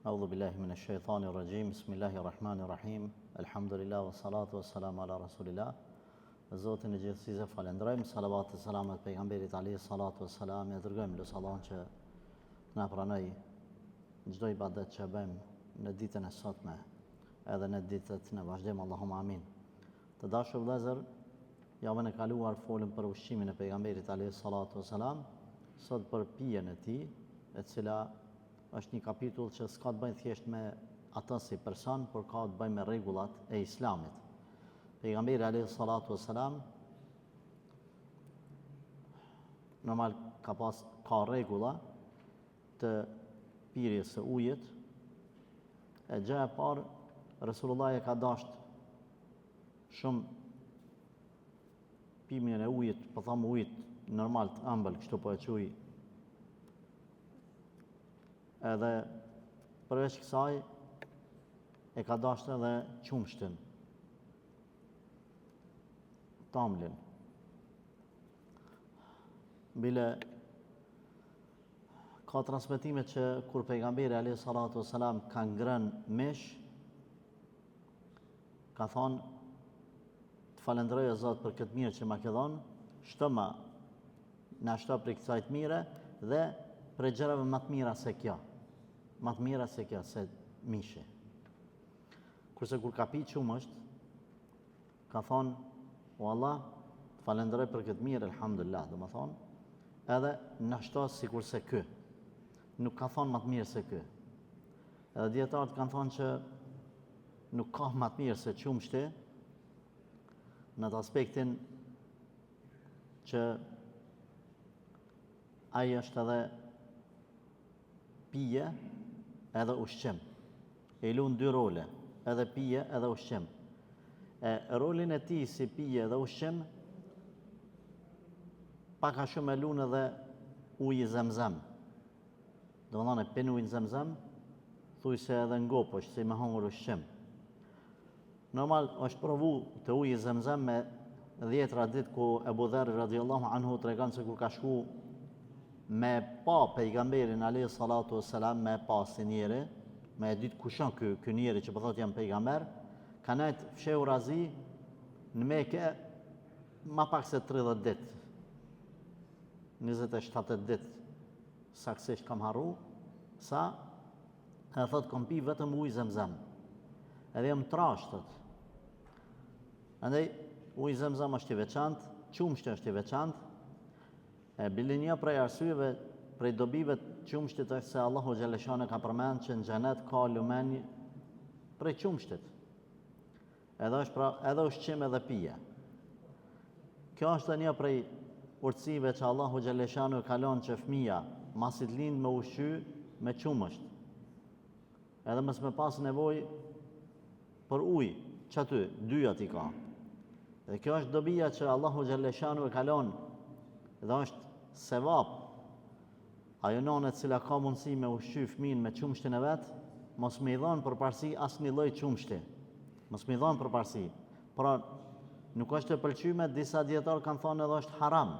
أعوذ بالله من الشيطان الرجيم بسم الله الرحمن الرحيم الحمد لله والصلاة والسلام على رسول الله Zotin e gjithësisë falenderojmë, salavat e selamet pejgamberit alayhi salatu wassalam, ja dërgojmë lutë Allahun që na pranoj çdo ibadet që bëjmë në ditën e sotme, edhe në ditët në vazhdim, Allahumma amin. Të dashur vëllezër, javën e kaluar folëm për ushqimin e pejgamberit alayhi salatu wassalam, sot për pijen e tij, e cila është një kapitull që s'ka të bëjë thjesht me atë si person, por ka të bëjë me rregullat e Islamit. Pejgamberi alayhi salatu wassalam normal ka rregulla të pirjes së ujit. E gjëja e parë, Resulullah e ka dashur shumë pimjen e ujit, po them ujit normal të ëmbël, kështu po e quaj. Edhe përveç kësaj e ka dashur edhe qumshtin, tamlin. Bile ka transmetime që kur pejgamberi alayhi salatu wassalam ka ngrënë mish, ka thonë të falenderoj o Zot për këtë mirë që ma ke dhënë, shtoma na shto për kësaj të mire dhe për gjërave më të mira se kjo. Më të mira se kjo, se mishi. Kurse kur ka pi qumësht, ka thonë o Allah, të falenderoj për këtë mirë, elhamdulillah, dhe më thonë, edhe në shto si kurse kë. Nuk ka thonë më të mirë se kë. Edhe djetarët kanë thonë që nuk ka më të mirë se qumshti, në të aspektin që ai është edhe pije edhe ushqim. E lun dy role, edhe pije edhe ushqim. Rolin e tij si pije dhe ushqim pak a shumë e lun edhe uji Zemzem. Do të thonë pin ujin Zemzem, thuaj se edhe ngop është si me hangur ushqim. Normal është provu të uji Zemzem me 10 ditë ku Ebu Dherr radhiyallahu anhu tregon se kur ka shku me pa pejgamberin alayhi salatu wassalam, me pa si njeri, me e ditë kushon ky njeri që po thotë jam pejgamber, ka nejt fsheu Razi në Mekë ma pak se 30 ditë. 27 ditë saksisht kam harru, sa e thot kom pi vetëm ujë Zemzem. Edhe jam trashtët. Andaj ujë Zemzem është i veçantë, qumshti është i veçantë. Bile një prej arsyeve, prej dobive të qumshtit është se Allahu Gjeleshane ka përmend që në xhenet ka lumen prej qumshtit. Edhe ushqim edhe pije. Kjo është një prej urtësive që Allahu Gjeleshane kalon që fëmija masit lind me ushqy me qumësht. Edhe mës me pas nevoj për ujë, që aty, dyja t'i ka. Dhe kjo është dobija që Allahu Gjeleshane kalon dhe është sevap. Ajo nane cila ka mundësi me ushqy fëmin me qumshtin e vetë, mos me i dhonë për parësi asë një lloj qumshti. Mos me i dhonë për parësi. Pra, nuk është e pëlqyme, disa djetarë kanë thonë edhe është haram.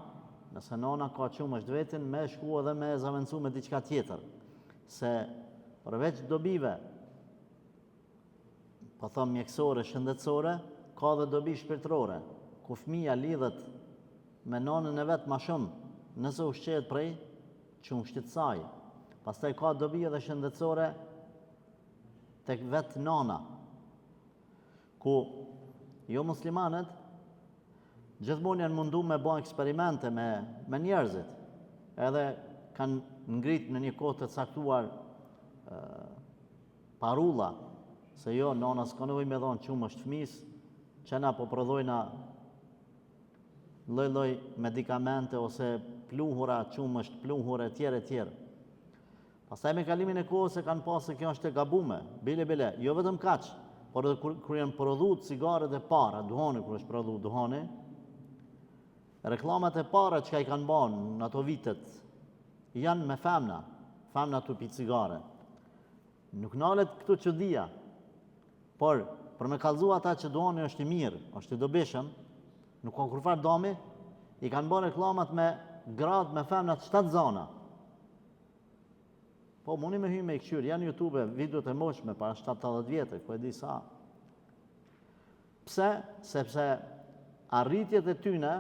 Nëse nana ka qumësht vetin, me shku edhe me zavencu me diçka tjetër. Se përveç dobive, po thonë mjekësore, shëndetësore, ka dhe dobi shpirtërore, ku fëmija lidhet me nanën e vetë ma shumë, nëse ushqehet prej qumshtit saj. Pastaj ka dobi edhe shëndetësore tek vetë nana, ku jo muslimanët gjithmonë janë mundu me bë eksperimente me njerëzit. Edhe kanë ngrit në një kohë të caktuar parulla, se jo, nana s'ka nevojë me dhonë qumësht fëmis, që na po prodhojna lloj medikamente ose pluhura, qumësht pluhure, tjere. Pastaj me kalimin e kohës e kanë pasë se kjo është e gabume, bile, jo vetëm kaq, por edhe kur janë prodhu cigaret e para, duhani kur është prodhu duhani, reklamat e para që ka i kanë banë në ato vitet, janë me femna të pi cigare. Nuk nalet këtu çudia, por për me kallëzu ata që duhani është i mirë, është i dobishëm, nuk ka kurfar dami, i kanë bërë reklamat me grad me femna të 7 zona. Po, mundi me hy me i këshyr, janë YouTube videot e moshme para 70 vjetë, ku e di sa. Pse? Sepse arritjet e tyne,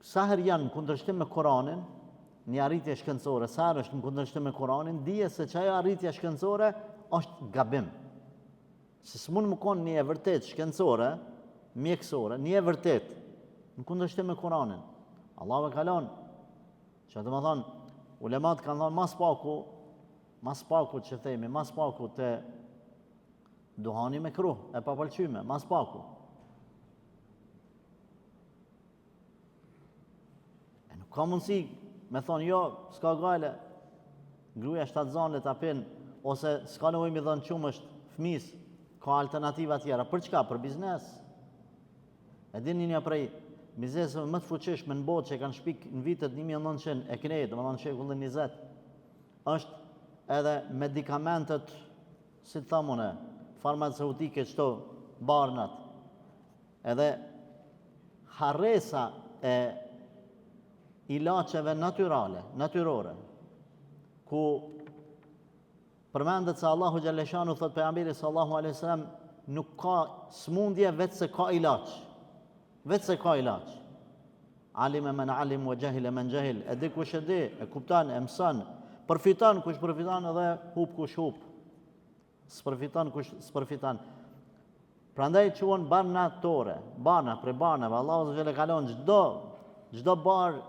sa herë janë në kundërshtim me Koranin, një arritje shkencore, sa herë është në kundërshtim me Koranin, dije se që ajo arritje shkencore është gabim. Se s'mund më konë një e vërtet shkencore, mjekësore, një e vërtet, në kundërshtim me Koranin. Allahu e kalon, që të më thonë, ulemat kanë thonë mas paku që themi, mas paku të duhani me kruh, e papëlqyme, mas paku. E nuk ka mundësi me thonë, jo, s'ka gajle, gruja 7 zanë të apin, ose s'ka nevojë me dhënë qumë është fëmis, ka alternativa tjera. Për çka? Për biznes. E dini një prej bizneseve më të fuqishme në botë që kanë shpik në vitet 1900 e kënejt, domethënë shekullin 20, është edhe medikamentet, si të thamune, farmaceutike, qëto barnat. Edhe harresa e ilaçeve natyrore, ku përmendet se Allahu Gjalleshanu, thot pejgamberi sallallahu alaihi wasallam, nuk ka smundje vetë se ka ilaç. Vetë se ka ilaç. Alime men alim wa jahile men jahil. E di kush e di, e kupton, e mëson. Përfiton kush përfiton edhe hub kush hub. S'përfiton kush s'përfiton. Prandaj quhen barnatore, barna për barnave. Allahu xhela kalon çdo bar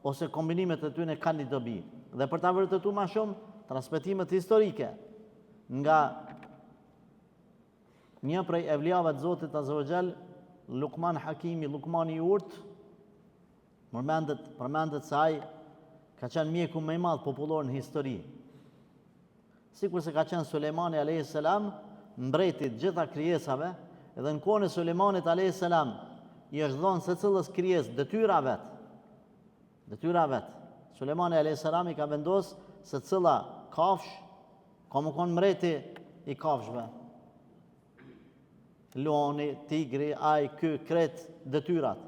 ose kombinimet e tyre kanë një dobi. Dhe për ta vërtetuar më shumë, transmetimet historike nga një prej evliave të Zotit Azza wa Jall, Lukman Hakimi, Lukmani i Urt, përmendet se ai ka qenë mjeku më i madh popullor në histori. Sikur se ka qenë Sulejmani alayhis salam, mbreti të gjitha krijesave, edhe në kohën e Sulejmanit alayhis salam i është dhënë secilës krijesë detyra vet. Sulejmani alayhis salam i ka vendosur se cila kafsh ka më konë mbreti i kafshve. Loni, tigri, aj, kret, detyrat.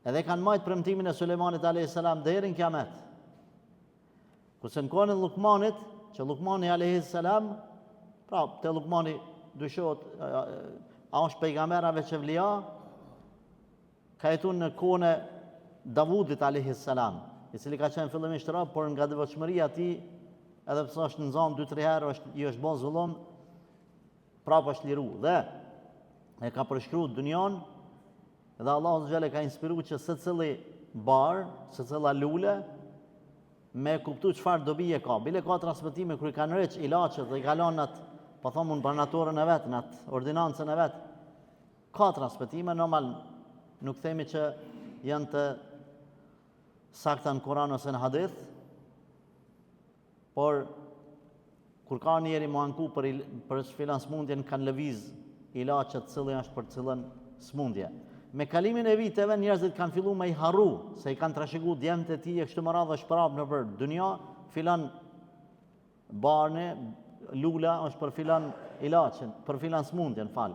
Edhe kanë majtë premtimin e Sulejmanit a.s. deri në kiamet. Kurse në kohën e Lukmanit, që Lukmani a.s. pra, te Lukmani dyshot, a është pejgamberave që vlia, ka jetu në kohën e Davudit a.s. I cili ka qenë fillimisht rob, por nga devotshmëria e tij, edhe pse është në zonë 2-3 herë i është bën zullum, prapë është liru. Dhe e ka përshkruar dunjon, dhe Allahu xhela ka inspiruar që secili bar, secila lule, me kuptu çfarë dobi e ka. Bile ka transmetime kur i kanë rëç ilaçet dhe i kalon atë, po thonë unë barnatorën e vet, në atë ordinancën e vet. Ka transmetime, normal nuk themi që janë të sakta në Kur'an ose në hadith, por kur ka njeri më anku për filan smundjen, kanë lëviz ilaçet cilën është për cilën smundje. Me kalimin e viteve njerëzit kanë fillu me i harru, se i kanë trashëguar djemtë e tij e kështu me radhë është prapë në për dunja, filan barne, lula është për filan ilaçin, për filan smundjen, fal.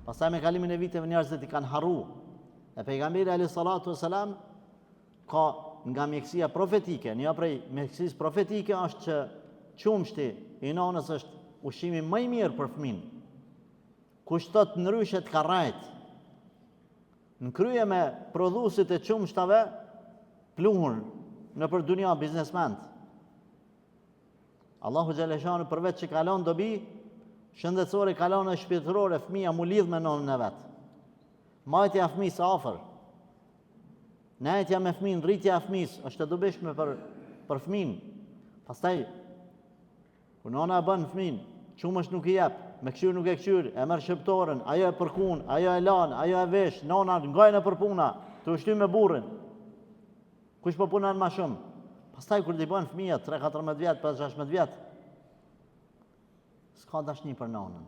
Pastaj me kalimin e viteve njerëzit i kanë harru. E pejgamberi alayhis salatu wassalam ka nga mjekësia profetike, një prej mjekësisë profetike është që qumshti i nanës është ushqimi më i mirë për fëmin. Kushtot ndryshe të karrajt. Në krye me prodhuesit e qumshtave pluhur në për dunja biznesment. Allahu xhaleshanu përveç që kalon dobi shëndetësore, kalon e shpirtërore, fëmia mu lidh me nonën e vet. Majtja e fëmisë afër. Nejtja me fëmin, rritja e fëmis është e dobishme për fëmin. Pastaj, kur nona e bën fëmin, qumësh nuk i jep, me këshyr nuk e këshyr, e merr shëptorën, ajo e përkun, ajo e lan, ajo e vesh, nona ngajnë e përpuna, të ushty me burrin. Kush po punon më shumë? Pastaj kur t'i bën fëmija 3-14 vjet, 5-16 vjet, s'ka dashni për nonën.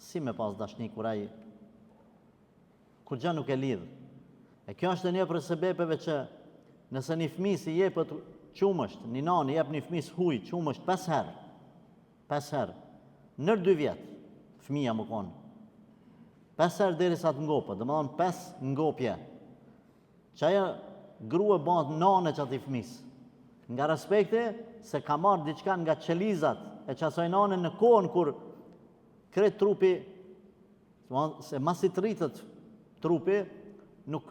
Si me pas dashni kur ai kur gjë nuk e lidh. E kjo është një për sebepeve që nëse një fëmijë si jepet qumësht, një nani jep një fëmijë huj qumësht 5 herë, nër 2 vjet, fëmija më konë. 5 herë derisa të ngopët, domethënë 5 ngopje. që ajo grua bëhet nane që ati fëmis. Nga respekti se ka marrë diçka nga qelizat e që asoj nane në kohën kur kretë trupi, se masi të rritët trupi, nuk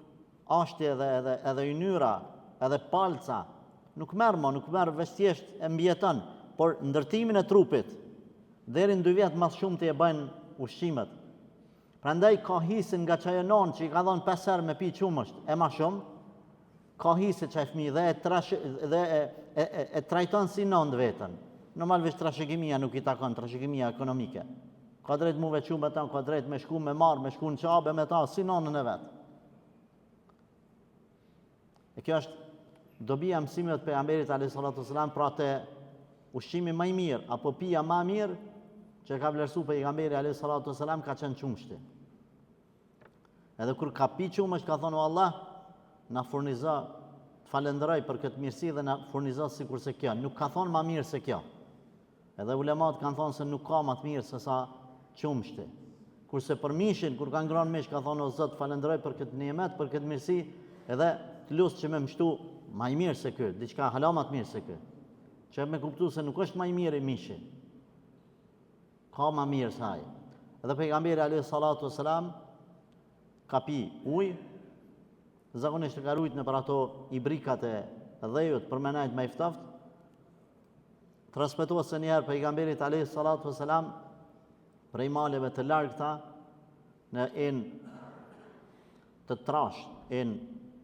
ashti edhe ynyra, edhe palca, nuk merë vestjesht e mbjetën, por ndërtimin e trupit, deri në 2 vjetë mas shumë të e bëjnë ushqimet. Prandaj ka hisin nga që ajo nanë që i ka dhënë 5 herë me pi qumësht e ma shumë, ka hisi që e fmi dhe e trajton si nanë vetën. Normal veç trashëgimia nuk i takon, trashëgimia ekonomike. Ka drejt mu vequ me ta, ka drejt me shku me marë, me shku në qabe me ta, si nanën e vetë. E kjo është dobija mësimit të pejgamberit a.s. pra të ushqimi më i mirë, apo pija më mirë, që ka vlerësu pejgamberi a.s. ka qenë qumshti. Edhe kur ka pi qumësht, ka thonë, Allah, na furnizo, të falenderoj për këtë mirësi dhe na furnizo si kurse kjo. Nuk ka thonë ma mirë se kjo. Edhe ulemat kanë thonë se nuk ka ma të mirë se sa qumshti. Kurse për mishin, kur ka ngronë mish, ka thonë, o Zot, falenderoj për këtë nimet, për këtë mirësi, edhe të lusë që me mështu ma i mirë se kjo, diçka hala ma të mirë se kjo. Që me kuptu se nuk është ma i mirë i mishi. Ka ma mirë saj. Edhe pejgamberi a.s. ka pi ujë, zakonisht ka rujt në për ato i brikat e dhejut për menajt me iftaft. Transmetohet se njerë pejgamberit a.s. prej maleve të largëta në të trasht,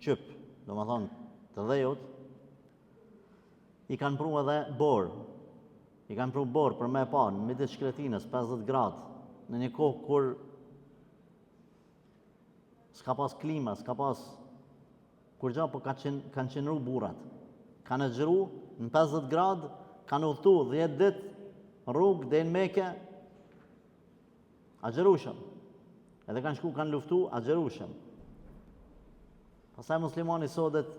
qyp, do më thonë të dhejut, i kanë pru edhe borë. I kanë pru borë për me pa në midis shkretinës, 50 gradë, në një kohë kur s'ka pas klima, s'ka pas kur gja, po kanë qenru burat. Kanë e gjëru në 50 gradë, kanë udhtu 10 dit rrugë dhe në Mekë, a gjërushëm. Edhe kanë shku, kanë luftu, a gjërushëm. Pasaj muslimani sodet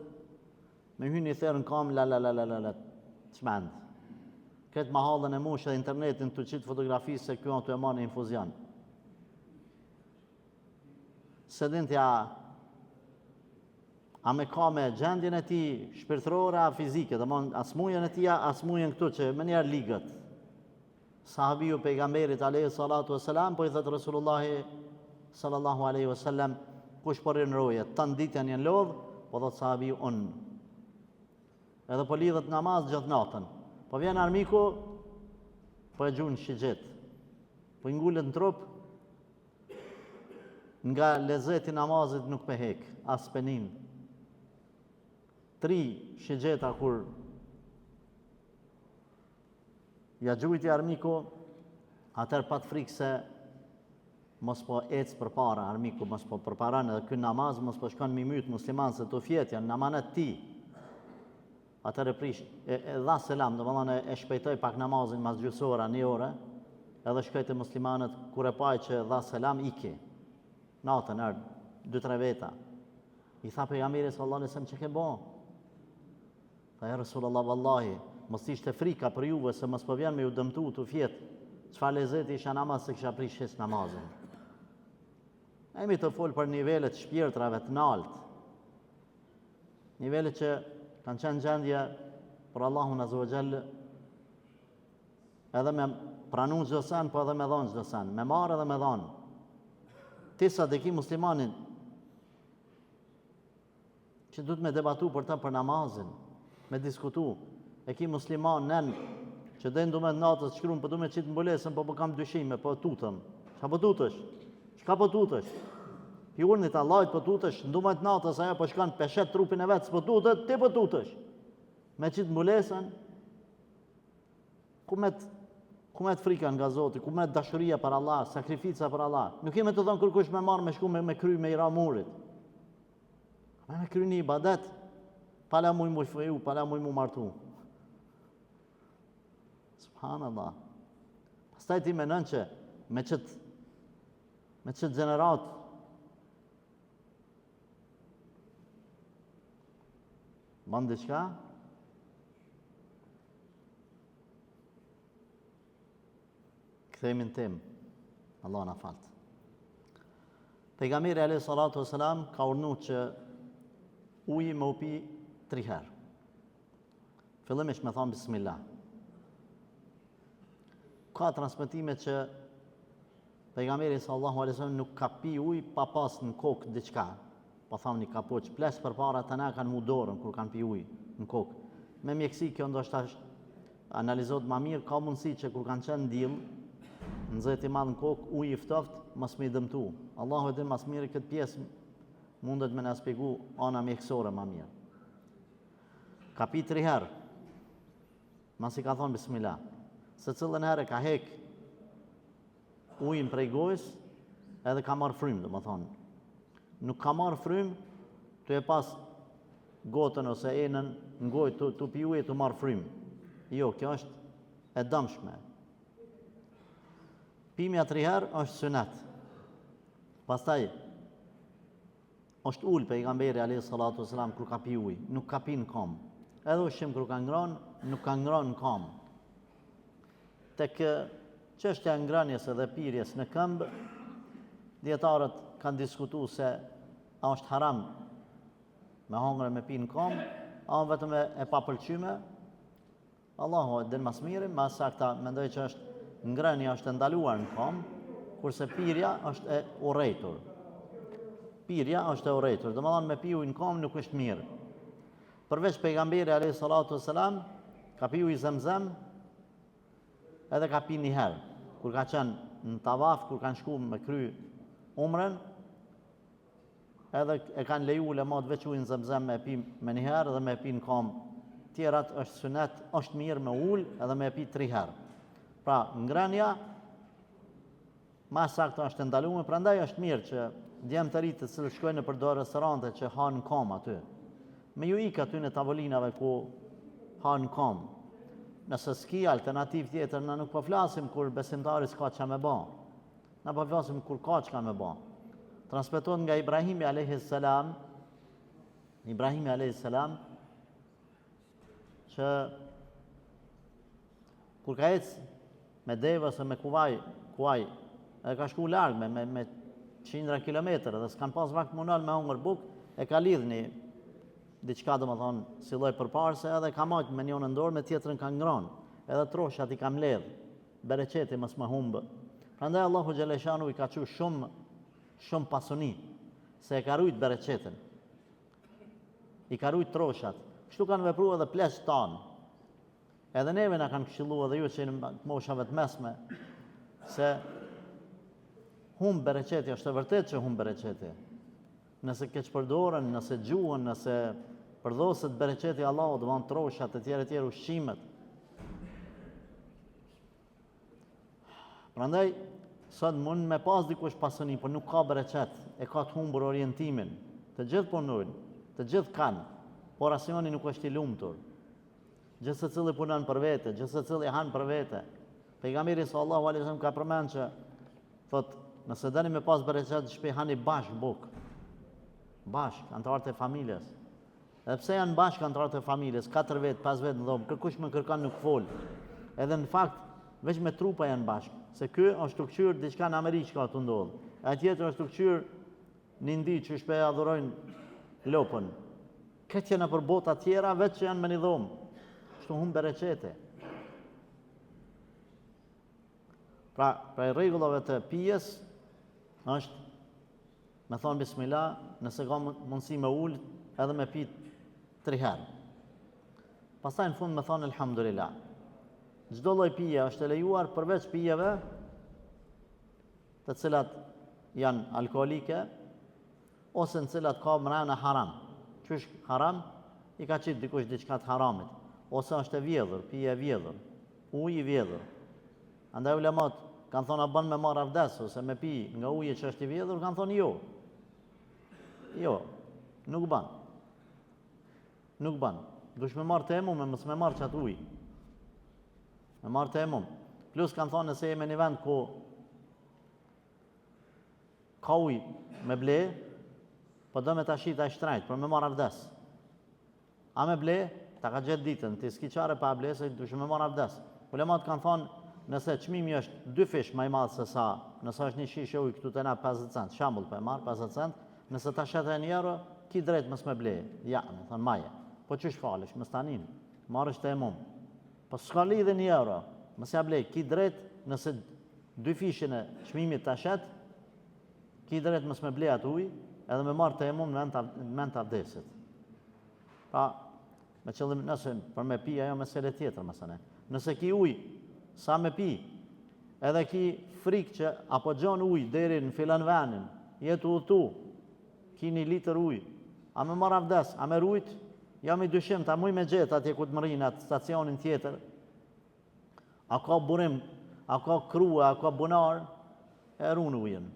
me hynë i therë në kam, qmend. Këtë mahallën e moshë dhe internetin të qitë fotografisë se kjo të e marë në infuzion. Se din t'ja a me ka me gjendjen e ti shpirtërore a fizike, dhe mon as mujen e ti, as mujen këtu që me njerë ligët. Sahabiju pejgamberit a.s. po i thëtë Resulullahi sallallahu a.s. kush për rinë roje, të në ditën jenë lodhë, po dhëtë sahabiju unë. Edhe po lidhët namaz gjithë natën. Po vjen armiku, po e gjunë shigjet. Po i ngullet në trup, nga lezeti namazit nuk pe hek, as penin. 3 shigjeta kur ja gjujti armiku, atër pat frikë se mos po ecë për para, armiku mos po përparan edhe kënë namaz, mos po shkon mi mytë musliman se të fjetja, në amanet ti. Atër e prish, e dha selam, do më dhane e shpejtoj pak namazin mas gjusora, 1 ore, edhe shkojtë muslimanët, kur e paj që dha selam, iki. Natën, 2-3 veta. I tha pejgamberi sallallahu alaihi wasallam, që ke bo? Tha, ja Rasulullah, vallahi, mos ishte frika për juve, se mos po vjen me ju dëmtu të fjetë, çfarë lezeti isha namaz se kisha prish shes namazin. Emi të folë për nivellet shpirtrave të naltë, nivellet që kanë qenë gjendje për Allahun Azza wa Jall, edhe me pranu çdo sen, po edhe me dhonë çdo sen, me marrë edhe me dhonë. Tisa dhe ki muslimanin që du të me debatu për ta për namazin, me diskutu. E ki musliman nën që dhe ndu me natës shkruan, po du me qitë mbulesën, po kam dyshime, po tutëm. Qa po tutësh? Shka po tutësh? Pi urnit Allahit po tutësh, ndu me të natës aja po shkan peshet trupin e vetë, po tutët, ti po tutësh. Me qitë mbulesën, ku me të frika nga Zoti, ku me të dashuria për Allah, sakrifica për Allah. Nuk jemi të thonë kërkush me marë me shku me kry me i ramurit. Me kry një ibadet, pala muj mu shfëju, pala muj mu martu. Subhanallah. Pastaj ti menon që me qëtë gjenerat ban diçka, këthemin tim, Allah na faltë. Pejgamberi alayhi salatu wasalam ka urnu që uji me u pi 3 herë. Fillimisht me thonë bismillah. Ka transmetime që pejgamberi sallallahu alaihi wasallam nuk ka pi ujë pa pas në kokë diçka. Po thamni ka poç ples përpara të na kanë mu dorën kur kanë pi ujë në kokë. Me mjeksi kjo ndoshta analizohet më mirë, ka mundësi që kur kanë qenë diell, nxehtë i madh në kokë, uji i ftoftë mos më i dëmtu. Allahu e din më mirë këtë pjesë, mundet me na shpjegu ana mjekësore më mirë. Ka pi 3 herë. Masi ka thonë bismillah. Se cilën herë ka hek ujin prej gojës edhe ka marrë frymë, domethënë. Nuk ka marrë frymë të e pas gotën ose enën në gojë të pi ujë të marrë frymë. Jo, kjo është e dëmshme. Pimja 3 herë është sunet. Pastaj është ul pejgamberi alayhi salatu wasalam kur ka pi ujë, nuk ka pi në kom. Edhe ushqim kur ka ngrënë, nuk ka ngrënë në kom. Tek çështja e ngrënies edhe pirjes në këmbë, dietarët kanë diskutuar se a është haram me hongre me pi në kom, a vetëm e papëlqyme. Allahu e din më së miri, më sakta mendoj që është ngrënia është ndaluar në kom, kurse pirja është e urrëtur. Pirja është e urrëtur, domethënë me pi ujë në kom nuk është mirë. Përveç pejgamberi alayhi salatu wasalam ka pi ujë Zamzam, edhe ka pi 1 herë, kur ka qenë në tavaf, kur kanë shku me kry umrën, edhe e kanë leju ulemat veç ujën Zamzam me pi me 1 herë dhe me pi në kom. Tjerat është sunet, është mirë me ul edhe me pi 3 herë. Pra, ngrënia ma saktë është ndaluar, prandaj është mirë që djemë të rritë të cilë shkojnë në përdo restorante që hanë në kom aty. Me ju ikë aty në tavolinave ku hanë në kom. Nëse s'ki alternativ tjetër, na nuk po flasim kur besimtari s'ka që me ba. Na po flasim kur ka që me ba. Transmetohet nga Ibrahimi alayhis salam, që kur ka ecë me devë ose me kuaj, e ka shku largë me 100 kilometrë dhe s'kan pas vakt munal me hongër buk, e ka lidhni diçka domethënë si lloj përparse edhe ka marrë me njërin në dorë, me tjetrën ka ngronë, edhe troshat i ka mbledh, bereqeti mos më humbë. Prandaj Allahu xhaleshanu i ka thënë shumë pasuni, se e ka rujt bereqetin. I ka rujt troshat. Kështu kanë vepruar edhe pleqët tanë. Edhe neve na kanë këshilluar edhe ju që në moshave të mesme, se humb bereqeti, është e vërtet që humb bereqeti. Nëse keq përdoren, nëse gjuhen, nëse përdoset bereqeti Allahut, domthon troshat e tjerë ushqimet. Prandaj sot mund me pas dikush pasuni, por nuk ka bereqet, e ka të humbur orientimin. Të gjithë punojnë, të gjithë kanë, por asnjëri nuk është i lumtur. Gjithë secili punon për vete, gjithë secili han për vete. Pejgamberi sallallahu alaihi wasallam ka përmendur që thotë, nëse dani me pas bereqet, shpe hani bashkë bukë. Bashkë, antarët e familjes. Edhe pse janë bashkë antarët e familjes, 4 vetë, 5 vetë në dhomë, kërkush me kërkan nuk fol. Edhe në fakt, veç me trupa janë bashkë. Se ky është të këqyrë diçka në Amerikë ka të ndodhë. E tjetër është të këqyrë një ndi që shpe adhurojnë lopën. Këtë janë për bota tjera, veç që janë me një dhomë. Shtu humbë bereqete. Pra rregullave të pijes është me thonë bismillah, nëse ka mundësi me ullë, edhe me pi 3 herë. Pastaj në fund me thonë elhamdulillah. Çdo lloj pije është e lejuar përveç pijeve të cilat janë alkoolike ose në cilat ka mrena haram. Qysh haram? I ka qitë dikush diçka të haramit. Ose është e vjedhur, pije e vjedhur, ujë i vjedhur. Andaj ulemat kanë thonë a bën me marr avdes ose me pi nga uji që është i vjedhur, kanë thonë jo. Jo, nuk ban. Nuk ban. Dush me marrë temum, mos me marrë qatë ujë. Me marrë temum. Plus kanë thonë nëse jemi në një vend ku ka ujë me ble, po do me ta shita e shtrejt, për me marrë avdes. A me ble, ta ka gjetë ditën, ti s'ki qare pa ble, se dush me marrë avdes. Ulemat kanë thonë, nëse çmimi është 2 fish më i madh se sa, nëse është një shishe ujë këtu te na 50 cent, shambull po e marr 50 cent, nëse ta shet e €1, ki drejt mës me ble, ja, më thonë maje. Po qësh falesh, mës tanin, marrësh të emum. Po s'ka lidhe një euro, mës ja ble, ki drejt nëse 2 fishin e çmimit të ashet, ki drejt mës me ble atë ujë, edhe me marrë të emum në men të avdesit. Pra, me qëllim nëse për me pi ajo mesele tjetër mësane. Nëse ki ujë, sa me pi, edhe ki frikë që apo gjon ujë deri në filan venin, jetu udhtu, ki 1 litër ujë, a me marrë avdes, a me rujt, jam i dyshim, ta muj me gjetë atje ku të mërinë atë stacionin tjetër, a ka burim, a ka krua, a ka bunar, e runë ujën,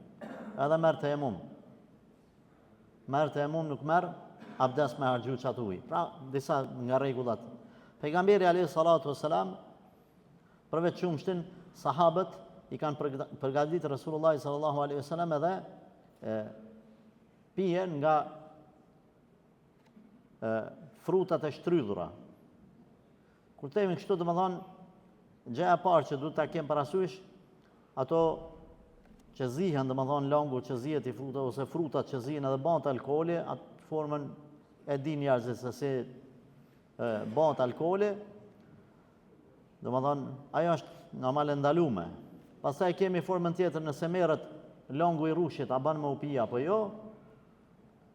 edhe merë të emum. Merë të emum nuk merë, abdes me hargju qatë ujë. Pra, disa nga regullat. Pejgamberi alayhi salatu wassalam, përveç qumshtin, sahabët i kanë përgatitur Resulullah sallallahu alaihi wasallam edhe pijen nga frutat e shtrydhura. Kur themi kështu, do të thonë, gjëja e parë që duhet ta kem parasysh, ato që zihen, do të thonë langu që zihet i fruta ose frutat që zihen edhe bën alkooli, atë formën e din njerëzit se si bën alkooli. Do të thonë, ajo është normal e ndaluar. Pastaj kemi formën tjetër, nëse merret langu i rrushit, a bën me u pi apo jo?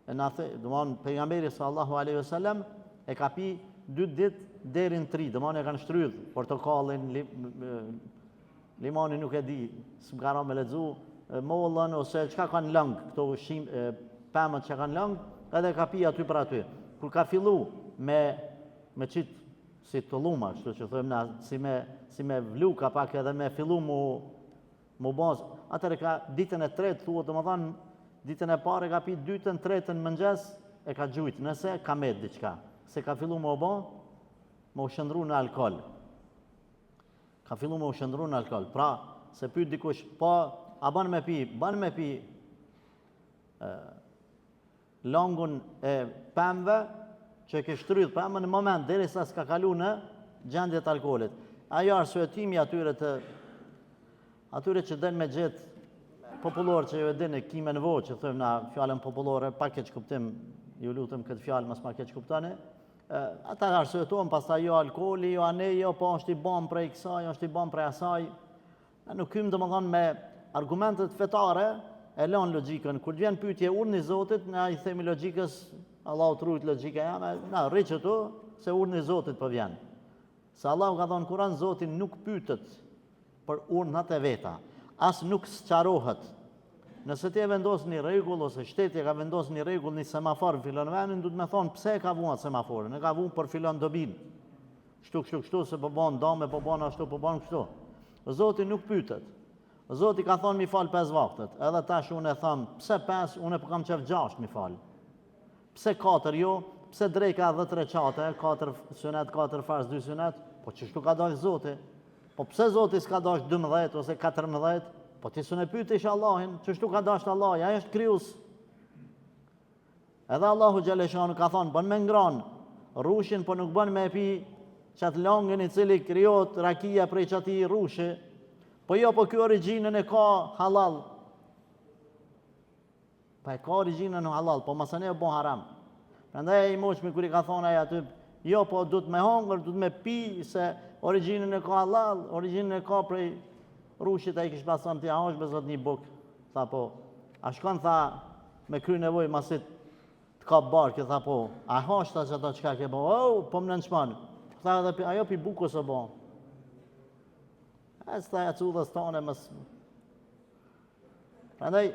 Do të thonë, pejgamberi sallallahu alaihi wasallam e ka pi 2 ditë deri në 3, do të thonë e kanë shtrydh portokallin, limoni nuk e di, s'mka me lexu, mollën ose çka kanë lëng, këto ushqim, pemët që kanë lëng, edhe ka pi aty për aty. Kur ka fillu me qit si tulluma, kështu që thojmë na, si me vluka pak edhe me fillu mu baz, atëre ka ditën e tretë, thuhet, domethënë ditën e parë ka pi, dytën, tretën mëngjes e ka gjujt, nëse ka met diçka, se ka fillu me u shëndru në alkool. Ka fillu me u shëndru në alkool. Pra, se pyet dikush, po a bën me pi langun e pemëve që ke shtrydh pemën në moment derisa s'ka kalu në gjendje të alkoolit. Ajo arsyetimi atyre që den me gjetë popullor që ju e dini kime në voqë, që thëmë na fjallën popullore, pa keq kuptim, ju lutëm këtë fjallë mas ma keq kuptani, ata arsyetojnë pastaj jo alkooli, jo anej, jo po është i bën prej kësaj, është i bën prej asaj. Nuk hymë domethënë me argumentet fetare, e lën logjikën. Kur vjen pyetje urdhni i Zotit, na i themi logjikës, Allahu trujt logjika jame, na rri këtu se urdhni i Zotit po vjen. Se Allahu ka thënë në Kur'an, Zoti nuk pyetet për urdhnat e veta, as nuk sqarohet. Nëse ti e vendos një rregull ose shteti ka vendosur një rregull në semafor në filon venin, duhet me thonë pse e ka vënë atë semaforin. E ka vënë për filon dobin. Kështu se po bën dame, po bën ashtu, po bën kështu. Zoti nuk pyetet. Zoti ka thonë mi fal 5 vaktet. Edhe tash unë e them, pse 5, unë po kam qef 6 mi fal. Pse 4 jo? Pse drejka 10 recate, 4 sunet, 4 farz, 2 sunet? Po çështu ka dalë Zoti. Po pse Zoti s'ka dash 12 ose 14? Po ti s'u ne pyetish Allahin, çështu ka dashur Allahi, ai është krijues. Edhe Allahu xhaleshanu ka thonë, bën me ngran rrushin, po nuk bën me pi çat longën i cili krijohet rakia prej çati rrushi. Po jo, po ky origjinën e ka halal. Pa e ka origjinën e halal, po masane e bon haram. Prandaj ai moshmi kur i ka thonë ai aty, jo, po duhet me hongër, duhet me pi se origjinën e ka halal, origjinën e ka prej rrushit. Ai kishte pasur ti ahosh me zot një buk. Tha po, a shkon tha me kry nevojë masit të ka barkë, tha po, a hosh ta çdo çka ke bë? Oh, po më nënçmon. Tha edhe ajo pi bukës o bë. As tha atë udhës tonë mos. Prandaj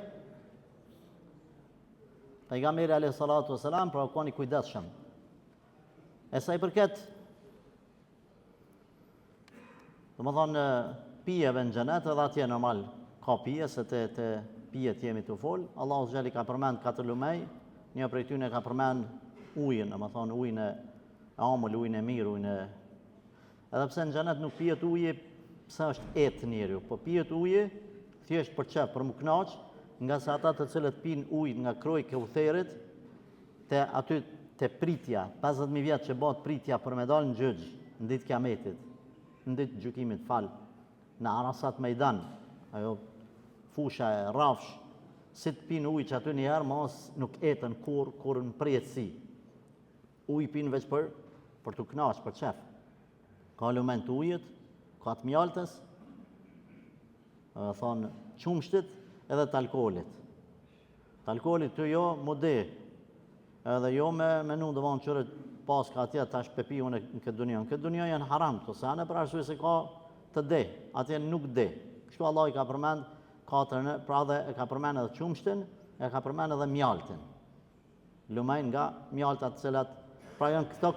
pejgamberi alayhi salatu wasalam pra koni kujdesshëm. E sa i përket domethënë pijeve në xhenet, edhe atje normal ka pije, se te pijet jemi të fol. Allahu xhali ka përmend 4 lumej, një prej tyre ka përmend ujin, domethënë ujin e amull, ujin e mirë, ujin e. Edhe pse në xhenet nuk pijet uji, pse është et njeriu, po pijet uji thjesht për çep, për mu kënaq, nga sa ata të cilët pinë ujë nga krojë ke utherit, te aty te pritja, 50.000 vjet që bëhet pritja për me dalë në xhëxh, në ditë kiametit, në ditë gjykimit, në Arasat Mejdan, ajo fusha e rafsh, si të pinë ujë që aty njerë, mos nuk etën kur në prijetësi. Ujë pinë veç për të knaqë, për qef. Ka element ujët, ka të mjaltës, thonë qumshtit edhe të alkoolit. Të alkoolit të jo mu de, edhe jo me nu dhe vonë qërët pas ka atje tash pepi unë në këtë dunja. Në këtë dunja janë haram të sene, për arsye se ka të de, atje nuk de. Kështu Allah i ka përmend katërën, pra dhe e ka përmend edhe qumshtin, e ka përmend edhe mjaltin. Lumejnë nga mjaltat cilat, pra janë këto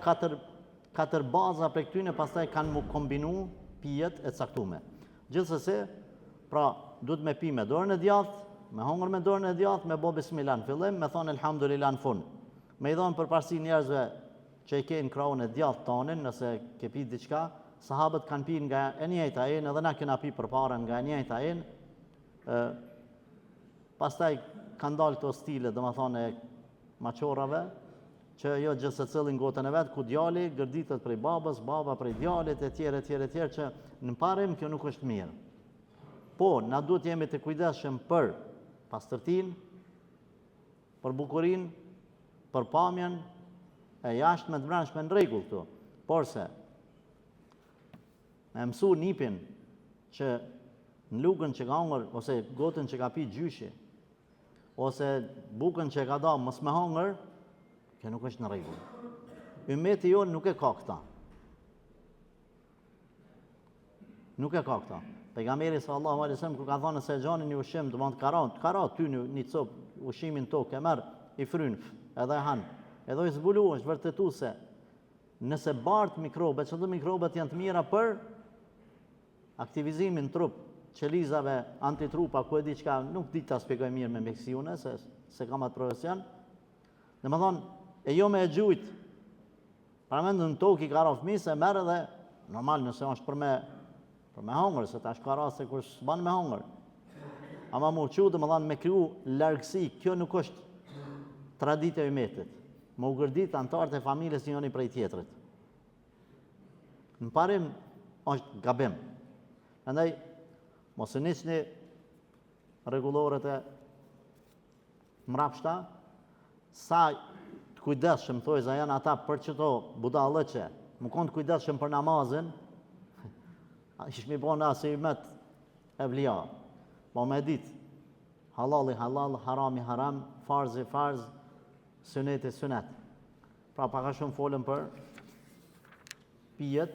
katër baza për këtyne, pastaj kanë mu kombinu pijet e caktume. Gjithsesi, pra duhet me pi me dorën e djathtë, me hongër me dorën e djathtë, me bo bismillah në fillim, me thonë elhamdulillah në fund. Me i dhonë përparësi njerëzve që i kenë krahun e djathtë tonin, nëse ke pi diçka, sahabët kanë pi nga e njëjta enë, edhe na kena pi përpara nga e njëjta enë. Pastaj kanë dalë këto stile, domethënë e maqorrave, që jo gjithë secili ngotën e vet, ku djali gërditet prej babës, baba prej djalit e tjerë që në parim kjo nuk është mirë. Po, na duhet jemi të kujdesshëm për pastërtinë, për bukurinë, për pamjen e jashtme të brendshme në rregull këtu. Porse me mësu nipin që në lugën që ka hongër, ose gotën që ka pi gjyshi, ose bukën që ka da mos me hongër, kjo nuk është në rregull. Ummeti jonë nuk e ka këta. Nuk e ka këta. Pejgamberi sallallahu alaihi wasallam kur ka thënë se xhani një ushqim, do të ka ty një cop ushqimin tokë e merr i fryn, edhe e han. Edhe i zbulu është vërtetu se nëse bart mikrobe, që të mikrobet janë të mira për aktivizimin trup, qelizave, antitrupa, ku e di qka, nuk di ta spjegoj mirë me mjekësiune, se kam atë profesion. Dhe më thonë, e jo me e gjujt, pra mendë në tokë i ka ra fëmi, se merë dhe, normal nëse është për me hongër, se ta është ka ra se kur së banë me hongër. Ama mu që dhe më thonë, me kryu largësi, kjo nuk është tradite e umetit. Më u gërdit antarët e familjes njëri prej tjetrit. Në parim, është gabim. Andaj, mos e nisni rregulloret e mrapshta, sa të kujdesshëm, thoj, za janë ata për qëto budallë që më konë të kujdesshëm për namazin, ishmi bo në asë i met e vlia. Po me dit, halali halal, harami haram, farzi farz, suneti sunet. Pra paka shumë folëm për pijet,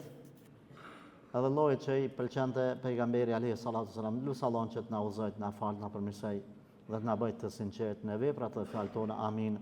edhe llojet që i pëlqente pejgamberi alayhi salatu wasalam. Lusë Allahun që të na udhëzojë, të na falë, të na përmirësoj dhe të na bëjë të sinqert në veprat e fjalë tona. Amin.